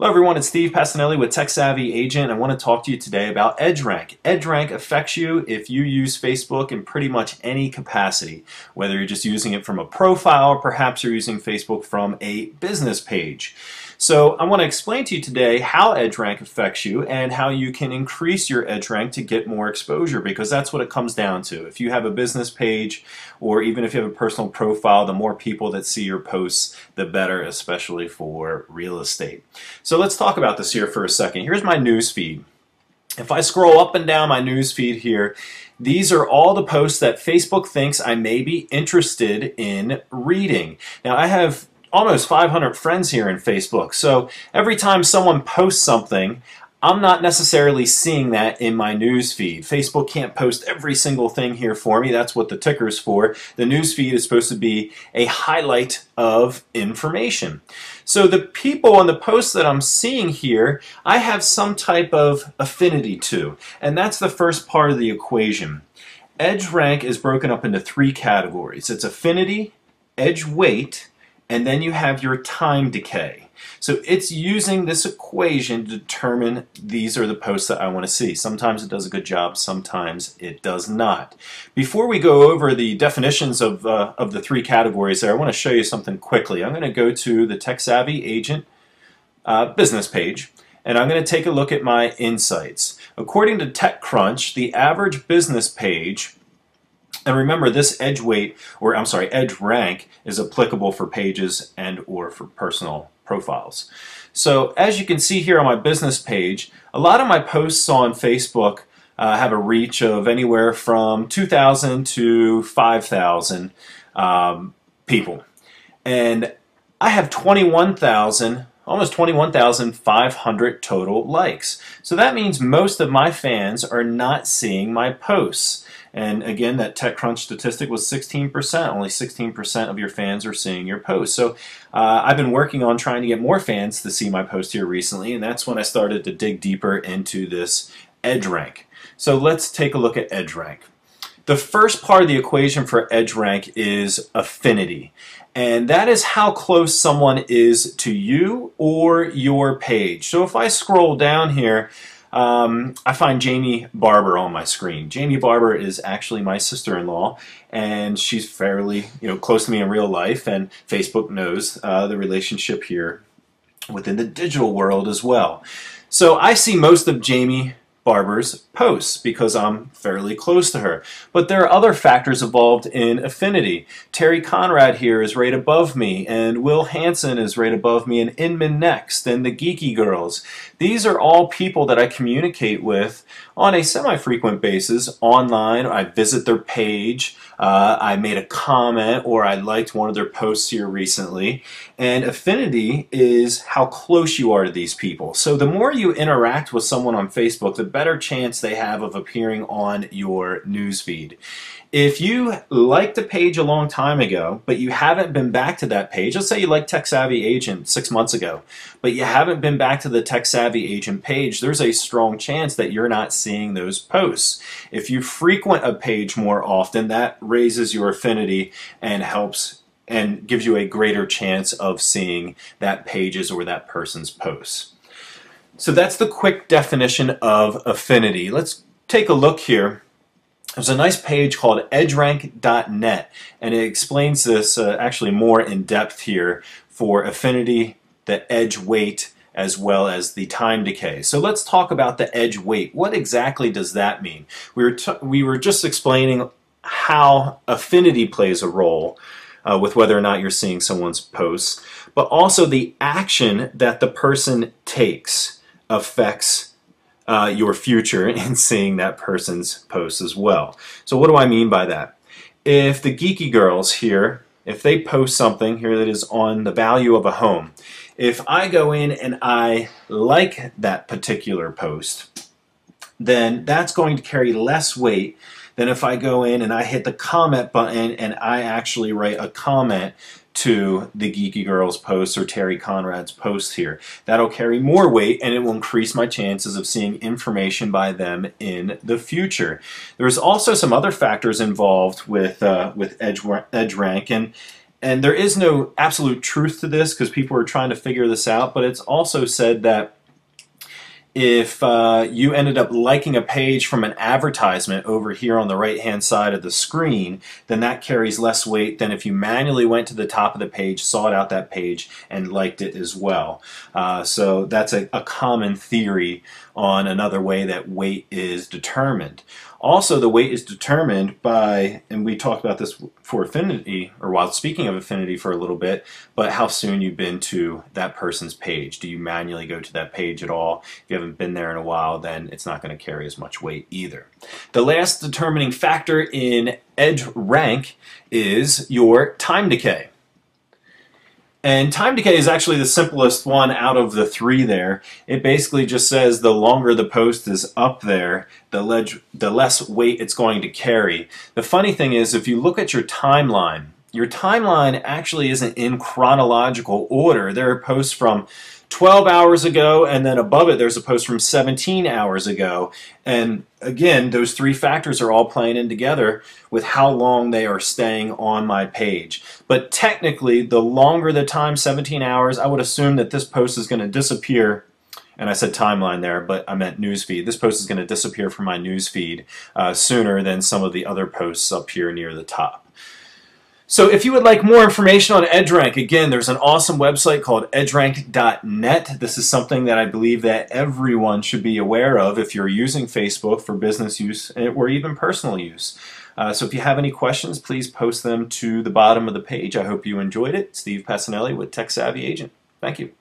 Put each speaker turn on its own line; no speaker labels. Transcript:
Hello everyone, it's Steve Passanelli with Tech Savvy Agent. I want to talk to you today about EdgeRank. EdgeRank affects you if you use Facebook in pretty much any capacity, whether you're just using it from a profile or perhaps you're using Facebook from a business page. So I want to explain to you today how EdgeRank affects you and how you can increase your EdgeRank to get more exposure, because that's what it comes down to. If you have a business page or even if you have a personal profile, the more people that see your posts, the better, especially for real estate. So let's talk about this here for a second. Here's my news feed. If I scroll up and down my news feed here, these are all the posts that Facebook thinks I may be interested in reading. Now I have almost 500 friends here in Facebook, so every time someone posts something, I'm not necessarily seeing that in my news feed. Facebook can't post every single thing here for me. That's what the ticker's for. The news feed is supposed to be a highlight of information. So the people and the posts that I'm seeing here, I have some type of affinity to, and that's the first part of the equation. EdgeRank is broken up into three categories. It's affinity, edge weight, and then you have your time decay. So it's using this equation to determine these are the posts that I want to see. Sometimes it does a good job, sometimes it does not. Before we go over the definitions of the three categories there, I want to show you something quickly. I'm going to go to the Tech Savvy Agent business page, and I'm going to take a look at my insights. According to TechCrunch, the average business page, and remember, this edge weight, or I'm sorry, edge rank is applicable for pages and or for personal profiles. So as you can see here on my business page, a lot of my posts on Facebook have a reach of anywhere from 2,000 to 5,000 people. And I have 21,000, almost 21,500 total likes. So that means most of my fans are not seeing my posts. And again, that TechCrunch statistic was 16%. Only 16% of your fans are seeing your posts. So I've been working on trying to get more fans to see my post here recently, and that's when I started to dig deeper into this EdgeRank. So let's take a look at EdgeRank. The first part of the equation for EdgeRank is affinity. And that is how close someone is to you or your page. So if I scroll down here, I find Jamie Barber on my screen. Jamie Barber is actually my sister-in-law, and she's fairly, close to me in real life, and Facebook knows the relationship here within the digital world as well. So I see most of Jamie Barber's posts because I'm fairly close to her. But there are other factors involved in affinity. Terry Conrad here is right above me, and Will Hansen is right above me, and Inman Next, and the Geeky Girls. These are all people that I communicate with on a semi-frequent basis online. I visit their page, I made a comment, or I liked one of their posts here recently. And affinity is how close you are to these people. So the more you interact with someone on Facebook, the better chance they have of appearing on your newsfeed. If you liked a page a long time ago, but you haven't been back to that page, let's say you liked Tech Savvy Agent 6 months ago, but you haven't been back to the Tech Savvy Agent page, there's a strong chance that you're not seeing those posts. If you frequent a page more often, that raises your affinity and helps and gives you a greater chance of seeing that page's or that person's posts. So that's the quick definition of affinity. Let's take a look here. There's a nice page called edgerank.net, and it explains this actually more in depth here for affinity, the edge weight, as well as the time decay. So let's talk about the edge weight. What exactly does that mean? We were just explaining how affinity plays a role with whether or not you're seeing someone's posts, but also the action that the person takes affects your future in seeing that person's posts as well. So what do I mean by that? If the Geeky Girls here, if they post something here that is on the value of a home, if I go in and I like that particular post, then that's going to carry less weight than if I go in and I hit the comment button and I actually write a comment to the Geeky Girls post or Terry Conrad's post here. That'll carry more weight, and it will increase my chances of seeing information by them in the future. There's also some other factors involved with EdgeRank, and And there is no absolute truth to this because people are trying to figure this out, but it's also said that if you ended up liking a page from an advertisement over here on the right hand side of the screen, then that carries less weight than if you manually went to the top of the page, sought out that page, and liked it as well. So that's a common theory on another way that weight is determined. Also, the weight is determined by, and we talked about this for affinity, or while speaking of affinity for a little bit, but how soon you've been to that person's page. Do you manually go to that page at all? If you haven't been there in a while, then it's not going to carry as much weight either. The last determining factor in EdgeRank is your time decay. And time decay is actually the simplest one out of the three there. It basically just says the longer the post is up there, the less weight it's going to carry. The funny thing is, if you look at your timeline actually isn't in chronological order. There are posts from 12 hours ago, and then above it there's a post from 17 hours ago. And again, those three factors are all playing in together with how long they are staying on my page. But technically, the longer the time, 17 hours, I would assume that this post is going to disappear. And I said timeline there, but I meant newsfeed. This post is going to disappear from my newsfeed sooner than some of the other posts up here near the top. So if you would like more information on EdgeRank, again, there's an awesome website called edgerank.net. This is something that I believe that everyone should be aware of if you're using Facebook for business use or even personal use. So if you have any questions, please post them to the bottom of the page. I hope you enjoyed it. Steve Passanelli with Tech Savvy Agent. Thank you.